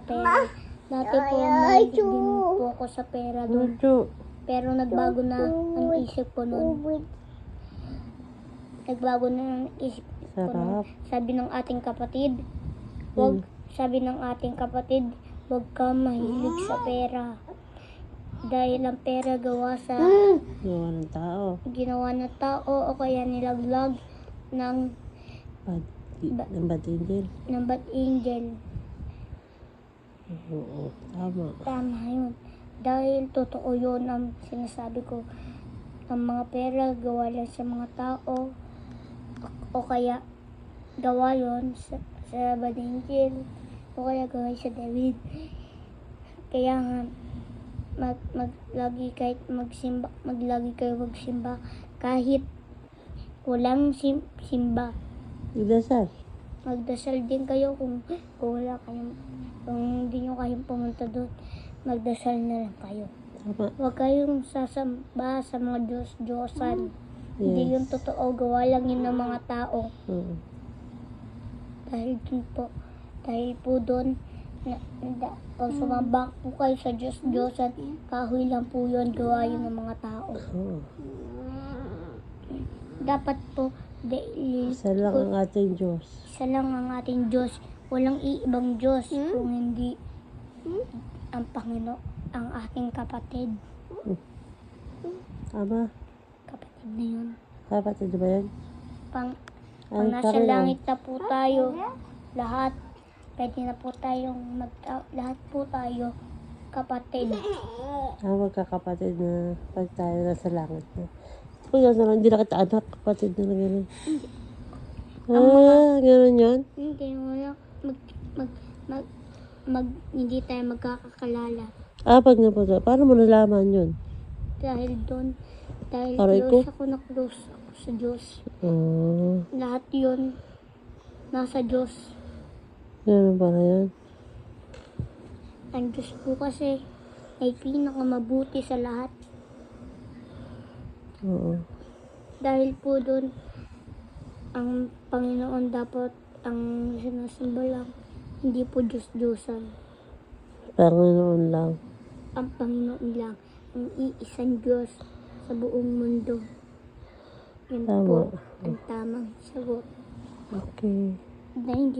pera. Dati po, may din po ako sa pera doon. Pero nagbago na ang isip ko noon. Nagbago na ang isip ko noon. Sabi ng ating kapatid, sabi ng ating kapatid, huwag ka mahilig sa pera. Dahil ang pera gawa sa ginawa ng tao o kaya nilaglag ng bad angel. Oo, tama. Tama yun. Dahil totoo yun ang sinasabi ko. Ang mga pera gawa lang sa mga tao o kaya gawa yun sa bad angel o kaya gawa sa David. Kaya nga maglagi kayo magsimba kahit walang simba. Magdasal din kayo kung wala kayong, kung hindi nyo kayong pumunta doon, magdasal na lang kayo. Huwag kayong sasamba sa mga Diyos-Diyosan. Hindi yun totoo, gawa lang yun ng mga tao. Dahil po doon, pag sumamba po kayo sa Diyos-Diyosan, kahoy lang po yun, gawa yun ng mga tao. Dapat po, isa lang ang ating Diyos. Isa lang ang ating Diyos. Walang iibang Diyos kung hindi ang Panginoon, ang ating kapatid. Tama? Kapatid na yun. Kapatid ba yan? Pang nasa langit na po tayo, lahat, pwede na po tayong lahat po tayo kapatid. Magkakapatid na pag tayo nasa langit na. Kung yan naman, hindi na kita anak, kapatid na gano'n. Gano'n yan? Hindi, wala. Hindi tayo magkakakalala. Pag napunta, paano mo nalaman yun? Dahil doon, dahil Aray close ako na close ako sa Diyos. Lahat yun, nasa Diyos. Gano'n pala yan? Ang Diyos po kasi ay pinakamabuti sa lahat. Oo. Dahil po doon, ang Panginoon dapat ang sinasamba lang, hindi po Diyos-Diyosan. Panginoon lang. Ang Panginoon lang, ang iisang Diyos sa buong mundo. Yan po ang tamang sagot. Okay. Na hindi